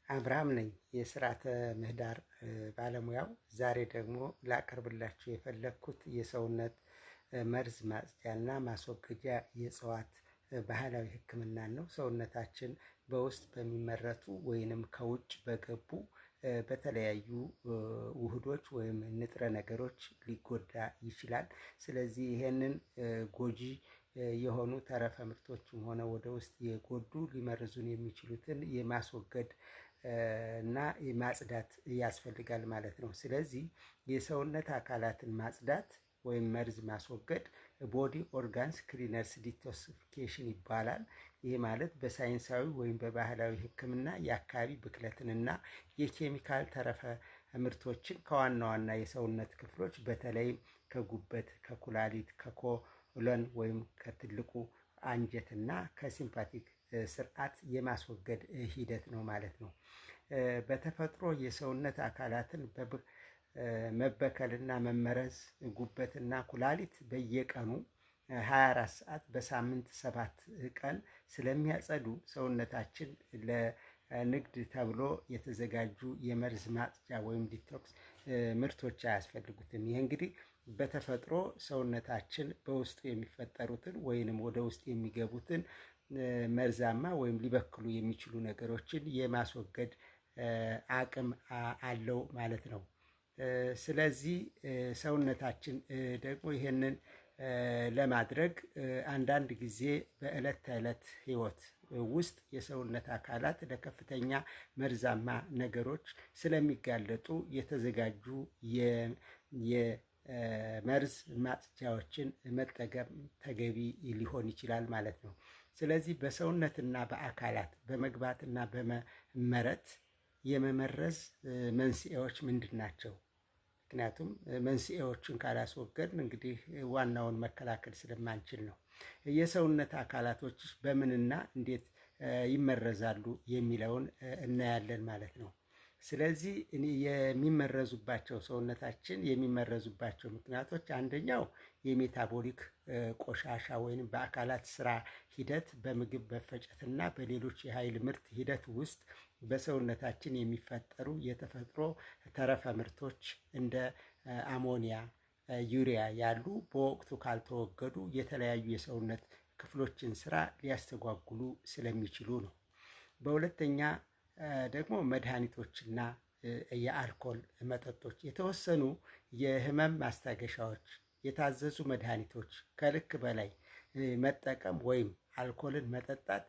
አብርሃም ነኝ የስርዓተ ምህዳር ባለሙያው። ዛሬ ደግሞ ላቀርብላችሁ የፈለግኩት የሰውነት መርዝ ማጽጃና ማስወገጃ የእጽዋት ባህላዊ ሕክምናን ነው። ሰውነታችን በውስጥ በሚመረቱ ወይንም ከውጭ በገቡ በተለያዩ ውህዶች ወይም ንጥረ ነገሮች ሊጎዳ ይችላል። ስለዚህ ይሄንን ጎጂ የሆኑ ተረፈ ምርቶችም ሆነ ወደ ውስጥ የጎዱ ሊመርዙን የሚችሉትን የማስወገድ እና ማጽዳት ያስፈልጋል ማለት ነው። ስለዚህ የሰውነት አካላትን ማጽዳት ወይም መርዝ ማስወገድ ቦዲ ኦርጋንስ ክሊነርስ ዲቶክሲፊኬሽን ይባላል። ይህ ማለት በሳይንሳዊ ወይም በባህላዊ ሕክምና የአካባቢ ብክለትንና የኬሚካል ተረፈ ምርቶችን ከዋና ዋና የሰውነት ክፍሎች በተለይም ከጉበት፣ ከኩላሊት፣ ከኮሎን ወይም ከትልቁ አንጀትና ከሲምፓቲክ ስርዓት የማስወገድ ሂደት ነው ማለት ነው። በተፈጥሮ የሰውነት አካላትን መበከልና መመረዝ ጉበትና ኩላሊት በየቀኑ 24 ሰዓት በሳምንት 7 ቀን ስለሚያጸዱ ሰውነታችን ለንግድ ተብሎ የተዘጋጁ የመርዝ ማጽጃ ወይም ዲቶክስ ምርቶች አያስፈልጉትም። ይህ እንግዲህ በተፈጥሮ ሰውነታችን በውስጡ የሚፈጠሩትን ወይንም ወደ ውስጥ የሚገቡትን መርዛማ ወይም ሊበክሉ የሚችሉ ነገሮችን የማስወገድ አቅም አለው ማለት ነው። ስለዚህ ሰውነታችን ደግሞ ይሄንን ለማድረግ አንዳንድ ጊዜ በዕለት ተዕለት ህይወት ውስጥ የሰውነት አካላት ለከፍተኛ መርዛማ ነገሮች ስለሚጋለጡ የተዘጋጁ የመርዝ ማጽጃዎችን መጠቀም ተገቢ ሊሆን ይችላል ማለት ነው። ስለዚህ በሰውነትና በአካላት በመግባትና በመመረት የመመረዝ መንስኤዎች ምንድን ናቸው? ምክንያቱም መንስኤዎቹን ካላስወገድን እንግዲህ ዋናውን መከላከል ስለማንችል ነው። የሰውነት አካላቶች በምንና እንዴት ይመረዛሉ የሚለውን እናያለን ማለት ነው። ስለዚህ የሚመረዙባቸው ሰውነታችን የሚመረዙባቸው ምክንያቶች አንደኛው የሜታቦሊክ ቆሻሻ ወይም በአካላት ስራ ሂደት በምግብ መፈጨትና በሌሎች የኃይል ምርት ሂደት ውስጥ በሰውነታችን የሚፈጠሩ የተፈጥሮ ተረፈ ምርቶች እንደ አሞኒያ፣ ዩሪያ ያሉ በወቅቱ ካልተወገዱ የተለያዩ የሰውነት ክፍሎችን ስራ ሊያስተጓጉሉ ስለሚችሉ ነው። በሁለተኛ ደግሞ መድኃኒቶችና የአልኮል መጠጦች፣ የተወሰኑ የህመም ማስታገሻዎች፣ የታዘዙ መድኃኒቶች ከልክ በላይ መጠቀም ወይም አልኮልን መጠጣት፣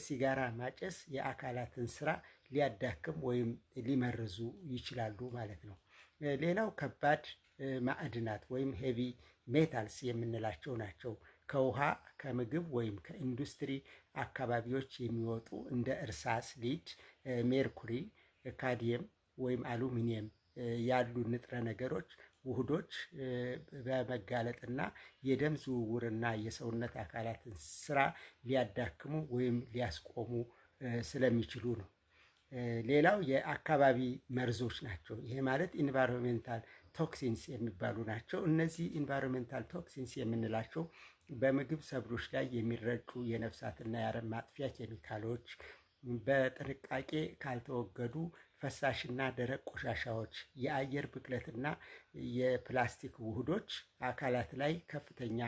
ሲጋራ ማጨስ የአካላትን ስራ ሊያዳክም ወይም ሊመርዙ ይችላሉ ማለት ነው። ሌላው ከባድ ማዕድናት ወይም ሄቪ ሜታልስ የምንላቸው ናቸው። ከውሃ ከምግብ ወይም ከኢንዱስትሪ አካባቢዎች የሚወጡ እንደ እርሳስ፣ ሊድ፣ ሜርኩሪ፣ ካድየም ወይም አሉሚኒየም ያሉ ንጥረ ነገሮች ውህዶች በመጋለጥና የደም ዝውውርና የሰውነት አካላትን ስራ ሊያዳክሙ ወይም ሊያስቆሙ ስለሚችሉ ነው። ሌላው የአካባቢ መርዞች ናቸው። ይሄ ማለት ኢንቫይሮንሜንታል ቶክሲንስ የሚባሉ ናቸው። እነዚህ ኢንቫይሮንሜንታል ቶክሲንስ የምንላቸው በምግብ ሰብሎች ላይ የሚረጩ የነፍሳትና የአረም ማጥፊያ ኬሚካሎች፣ በጥንቃቄ ካልተወገዱ ፈሳሽና ደረቅ ቆሻሻዎች፣ የአየር ብክለትና የፕላስቲክ ውህዶች አካላት ላይ ከፍተኛ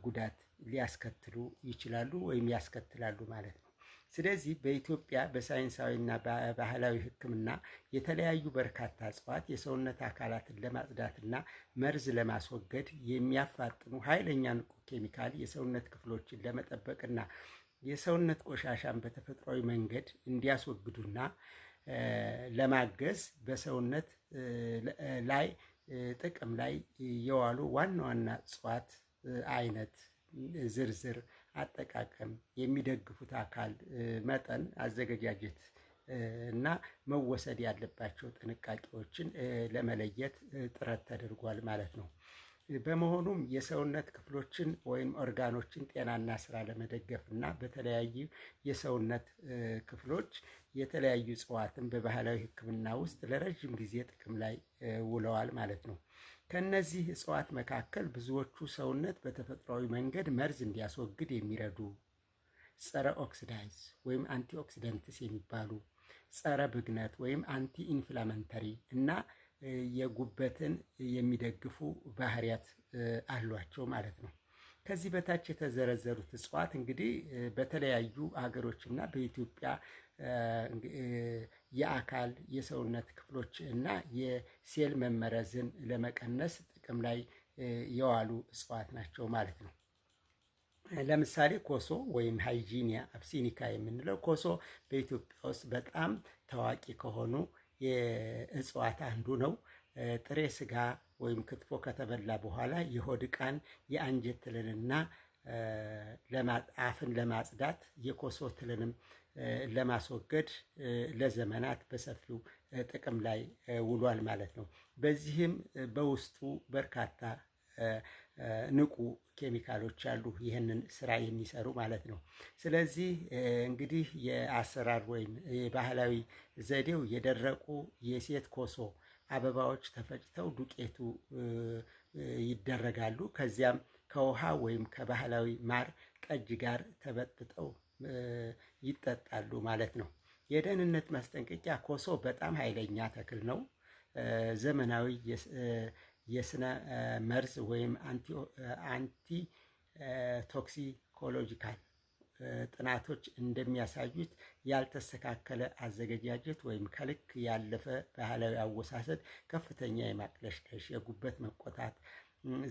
ጉዳት ሊያስከትሉ ይችላሉ ወይም ያስከትላሉ ማለት ነው። ስለዚህ በኢትዮጵያ በሳይንሳዊና ባህላዊ ሕክምና የተለያዩ በርካታ እጽዋት የሰውነት አካላትን ለማጽዳትና መርዝ ለማስወገድ የሚያፋጥኑ ኃይለኛ ንቁ ኬሚካል የሰውነት ክፍሎችን ለመጠበቅና የሰውነት ቆሻሻን በተፈጥሯዊ መንገድ እንዲያስወግዱና ለማገዝ በሰውነት ላይ ጥቅም ላይ የዋሉ ዋና ዋና እጽዋት አይነት ዝርዝር አጠቃቀም፣ የሚደግፉት አካል መጠን፣ አዘገጃጀት እና መወሰድ ያለባቸው ጥንቃቄዎችን ለመለየት ጥረት ተደርጓል ማለት ነው። በመሆኑም የሰውነት ክፍሎችን ወይም ኦርጋኖችን ጤናና ስራ ለመደገፍ እና በተለያዩ የሰውነት ክፍሎች የተለያዩ እጽዋትን በባህላዊ ሕክምና ውስጥ ለረጅም ጊዜ ጥቅም ላይ ውለዋል ማለት ነው። ከነዚህ እጽዋት መካከል ብዙዎቹ ሰውነት በተፈጥሯዊ መንገድ መርዝ እንዲያስወግድ የሚረዱ ጸረ ኦክሲዳይዝ ወይም አንቲኦክሲደንትስ የሚባሉ ጸረ ብግነት ወይም አንቲ ኢንፍላመንተሪ እና የጉበትን የሚደግፉ ባህሪያት አሏቸው ማለት ነው። ከዚህ በታች የተዘረዘሩት እጽዋት እንግዲህ በተለያዩ ሀገሮች እና በኢትዮጵያ የአካል የሰውነት ክፍሎች እና የሴል መመረዝን ለመቀነስ ጥቅም ላይ የዋሉ እጽዋት ናቸው ማለት ነው። ለምሳሌ ኮሶ ወይም ሃይጂኒያ አብሲኒካ የምንለው ኮሶ በኢትዮጵያ ውስጥ በጣም ታዋቂ ከሆኑ የእጽዋት አንዱ ነው። ጥሬ ስጋ ወይም ክትፎ ከተበላ በኋላ የሆድ ዕቃን የአንጀት ትልንና አፍን ለማጽዳት የኮሶ ትልንም ለማስወገድ ለዘመናት በሰፊው ጥቅም ላይ ውሏል ማለት ነው። በዚህም በውስጡ በርካታ ንቁ ኬሚካሎች አሉ ይህንን ስራ የሚሰሩ ማለት ነው። ስለዚህ እንግዲህ የአሰራር ወይም የባህላዊ ዘዴው የደረቁ የሴት ኮሶ አበባዎች ተፈጭተው ዱቄቱ ይደረጋሉ። ከዚያም ከውሃ ወይም ከባህላዊ ማር ጠጅ ጋር ተበጥብጠው ይጠጣሉ ማለት ነው። የደህንነት ማስጠንቀቂያ ኮሶ በጣም ኃይለኛ ተክል ነው። ዘመናዊ የስነ መርዝ ወይም አንቲ ቶክሲኮሎጂካል ጥናቶች እንደሚያሳዩት ያልተስተካከለ አዘገጃጀት ወይም ከልክ ያለፈ ባህላዊ አወሳሰድ ከፍተኛ የማቅለሽለሽ፣ የጉበት መቆጣት፣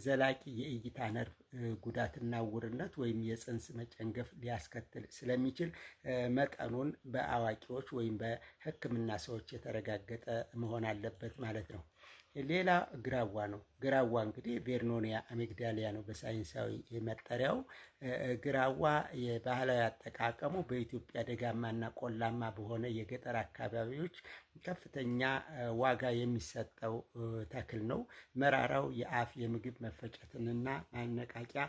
ዘላቂ የእይታ ነርቭ ጉዳትና ዕውርነት ወይም የፅንስ መጨንገፍ ሊያስከትል ስለሚችል መጠኑን በአዋቂዎች ወይም በሕክምና ሰዎች የተረጋገጠ መሆን አለበት ማለት ነው። ሌላ ግራዋ ነው። ግራዋ እንግዲህ ቬርኖኒያ አሜግዳሊያ ነው በሳይንሳዊ መጠሪያው። ግራዋ የባህላዊ አጠቃቀሙ በኢትዮጵያ ደጋማና ቆላማ በሆነ የገጠር አካባቢዎች ከፍተኛ ዋጋ የሚሰጠው ተክል ነው። መራራው የአፍ የምግብ መፈጨትንና ማነቃቂያ፣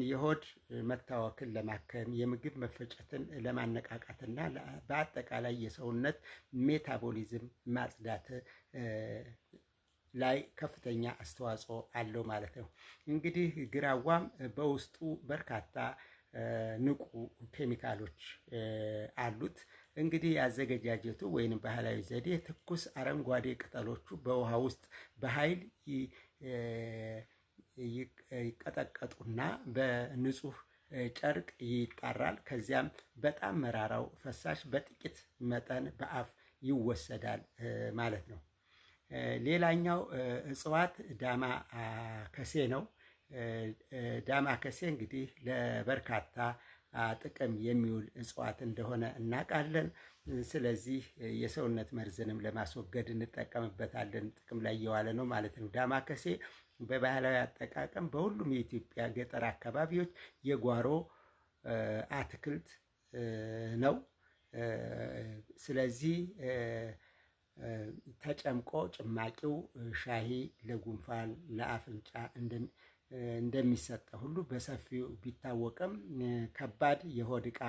የሆድ መታወክን ለማከም፣ የምግብ መፈጨትን ለማነቃቃትና በአጠቃላይ የሰውነት ሜታቦሊዝም ማጽዳት ላይ ከፍተኛ አስተዋጽኦ አለው ማለት ነው። እንግዲህ ግራዋም በውስጡ በርካታ ንቁ ኬሚካሎች አሉት። እንግዲህ ያዘገጃጀቱ ወይም ባህላዊ ዘዴ ትኩስ አረንጓዴ ቅጠሎቹ በውሃ ውስጥ በኃይል ይቀጠቀጡና በንጹህ ጨርቅ ይጣራል። ከዚያም በጣም መራራው ፈሳሽ በጥቂት መጠን በአፍ ይወሰዳል ማለት ነው። ሌላኛው እጽዋት ዳማ ከሴ ነው። ዳማ ከሴ እንግዲህ ለበርካታ ጥቅም የሚውል እጽዋት እንደሆነ እናውቃለን። ስለዚህ የሰውነት መርዝንም ለማስወገድ እንጠቀምበታለን። ጥቅም ላይ እየዋለ ነው ማለት ነው። ዳማ ከሴ በባህላዊ አጠቃቀም በሁሉም የኢትዮጵያ ገጠር አካባቢዎች የጓሮ አትክልት ነው። ስለዚህ ተጨምቆ ጭማቂው ሻሂ ለጉንፋን፣ ለአፍንጫ እንደሚሰጠ ሁሉ በሰፊው ቢታወቅም ከባድ የሆድ ዕቃ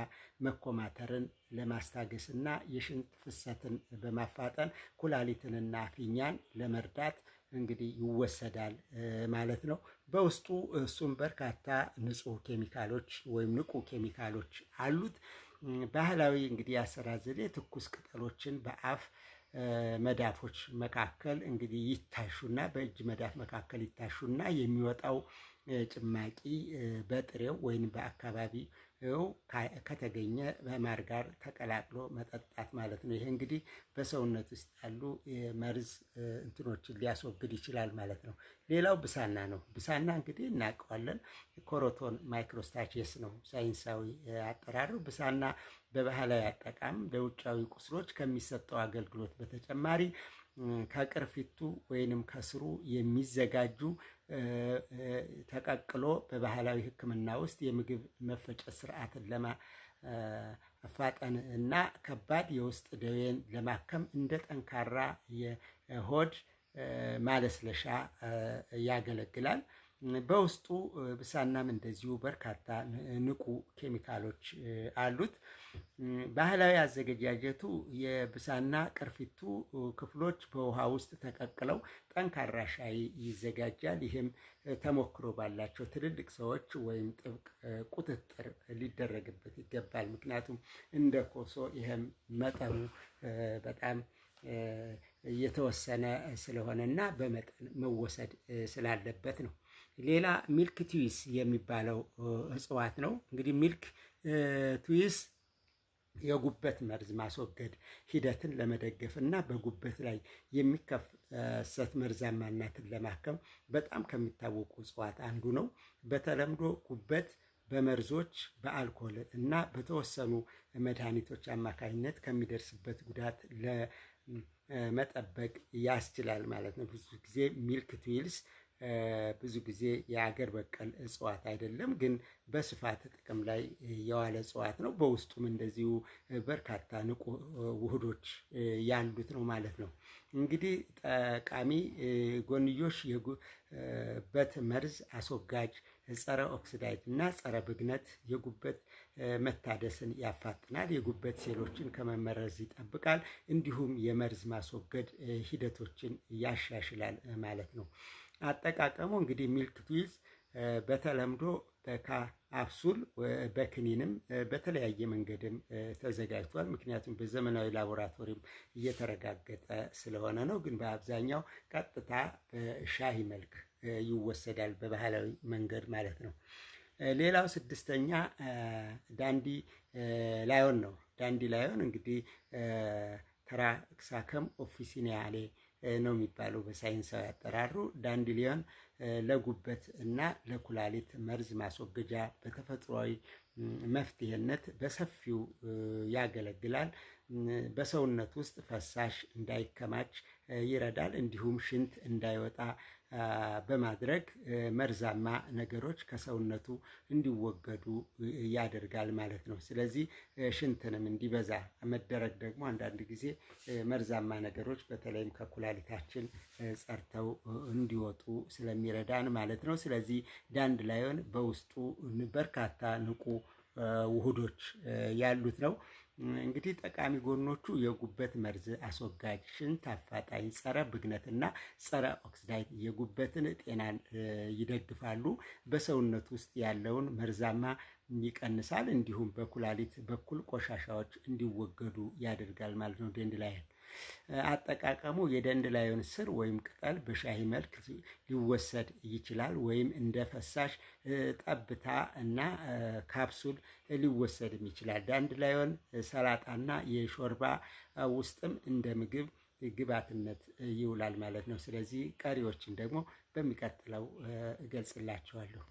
መኮማተርን ለማስታገስና የሽንት ፍሰትን በማፋጠን ኩላሊትንና ፊኛን ለመርዳት እንግዲህ ይወሰዳል ማለት ነው። በውስጡ እሱም በርካታ ንጹህ ኬሚካሎች ወይም ንቁ ኬሚካሎች አሉት። ባህላዊ እንግዲህ አሰራር ዘዴ ትኩስ ቅጠሎችን በአፍ መዳፎች መካከል እንግዲህ ይታሹና በእጅ መዳፍ መካከል ይታሹና የሚወጣው ጭማቂ በጥሬው ወይም በአካባቢው ከተገኘ በማር ጋር ተቀላቅሎ መጠጣት ማለት ነው። ይሄ እንግዲህ በሰውነት ውስጥ ያሉ መርዝ እንትኖችን ሊያስወግድ ይችላል ማለት ነው። ሌላው ብሳና ነው። ብሳና እንግዲህ እናውቀዋለን። ኮሮቶን ማይክሮስታቼስ ነው ሳይንሳዊ አጠራሩ። ብሳና በባህላዊ አጠቃም ለውጫዊ ቁስሎች ከሚሰጠው አገልግሎት በተጨማሪ ከቅርፊቱ ወይንም ከስሩ የሚዘጋጁ ተቀቅሎ በባህላዊ ሕክምና ውስጥ የምግብ መፈጨት ስርዓትን ለማፋጠን እና ከባድ የውስጥ ደዌን ለማከም እንደ ጠንካራ የሆድ ማለስለሻ ያገለግላል። በውስጡ ብሳናም እንደዚሁ በርካታ ንቁ ኬሚካሎች አሉት። ባህላዊ አዘገጃጀቱ የብሳና ቅርፊቱ ክፍሎች በውሃ ውስጥ ተቀቅለው ጠንካራ ሻይ ይዘጋጃል። ይህም ተሞክሮ ባላቸው ትልልቅ ሰዎች ወይም ጥብቅ ቁጥጥር ሊደረግበት ይገባል። ምክንያቱም እንደ ኮሶ ይህም መጠኑ በጣም የተወሰነ ስለሆነ እና በመጠን መወሰድ ስላለበት ነው። ሌላ ሚልክ ትዊስ የሚባለው እጽዋት ነው። እንግዲህ ሚልክ ትዊስ የጉበት መርዝ ማስወገድ ሂደትን ለመደገፍ እና በጉበት ላይ የሚከሰት መርዛማነትን ለማከም በጣም ከሚታወቁ እጽዋት አንዱ ነው። በተለምዶ ጉበት በመርዞች በአልኮል እና በተወሰኑ መድኃኒቶች አማካኝነት ከሚደርስበት ጉዳት ለመጠበቅ ያስችላል ማለት ነው። ብዙ ጊዜ ሚልክ ትዊልስ ብዙ ጊዜ የአገር በቀል እጽዋት አይደለም፣ ግን በስፋት ጥቅም ላይ የዋለ እጽዋት ነው። በውስጡም እንደዚሁ በርካታ ንቁ ውህዶች ያሉት ነው ማለት ነው። እንግዲህ ጠቃሚ ጎንዮሽ የጉበት መርዝ አስወጋጅ፣ ጸረ ኦክሲዳይድ እና ጸረ ብግነት የጉበት መታደስን ያፋጥናል፣ የጉበት ሴሎችን ከመመረዝ ይጠብቃል፣ እንዲሁም የመርዝ ማስወገድ ሂደቶችን ያሻሽላል ማለት ነው። አጠቃቀሙ እንግዲህ ሚልክ ትዊዝ በተለምዶ በካፕሱል በክኒንም በተለያየ መንገድም ተዘጋጅቷል። ምክንያቱም በዘመናዊ ላቦራቶሪም እየተረጋገጠ ስለሆነ ነው። ግን በአብዛኛው ቀጥታ በሻይ መልክ ይወሰዳል፣ በባህላዊ መንገድ ማለት ነው። ሌላው ስድስተኛ ዳንዲ ላዮን ነው። ዳንዲ ላዮን እንግዲህ ተራክሳከም ኦፊሲኒያሌ ነው የሚባለው በሳይንሳዊ አጠራሩ። ዳንዲሊዮን ለጉበት እና ለኩላሊት መርዝ ማስወገጃ በተፈጥሯዊ መፍትሄነት በሰፊው ያገለግላል። በሰውነት ውስጥ ፈሳሽ እንዳይከማች ይረዳል። እንዲሁም ሽንት እንዳይወጣ በማድረግ መርዛማ ነገሮች ከሰውነቱ እንዲወገዱ ያደርጋል ማለት ነው። ስለዚህ ሽንትንም እንዲበዛ መደረግ ደግሞ አንዳንድ ጊዜ መርዛማ ነገሮች በተለይም ከኩላሊታችን ጸርተው እንዲወጡ ስለሚረዳን ማለት ነው። ስለዚህ ዳንድላዮን በውስጡ በርካታ ንቁ ውህዶች ያሉት ነው። እንግዲህ ጠቃሚ ጎኖቹ የጉበት መርዝ አስወጋጅ፣ ሽንት አፋጣኝ፣ ጸረ ብግነትና ጸረ ኦክሲዳይድ የጉበትን ጤናን ይደግፋሉ። በሰውነት ውስጥ ያለውን መርዛማ ይቀንሳል። እንዲሁም በኩላሊት በኩል ቆሻሻዎች እንዲወገዱ ያደርጋል ማለት ነው። ዳንድላዮን አጠቃቀሙ የዳንድላዮን ስር ወይም ቅጠል በሻይ መልክ ሊወሰድ ይችላል፣ ወይም እንደ ፈሳሽ ጠብታ እና ካፕሱል ሊወሰድም ይችላል። ዳንድላዮን ሰላጣና የሾርባ ውስጥም እንደ ምግብ ግብዓትነት ይውላል ማለት ነው። ስለዚህ ቀሪዎችን ደግሞ በሚቀጥለው እገልጽላችኋለሁ።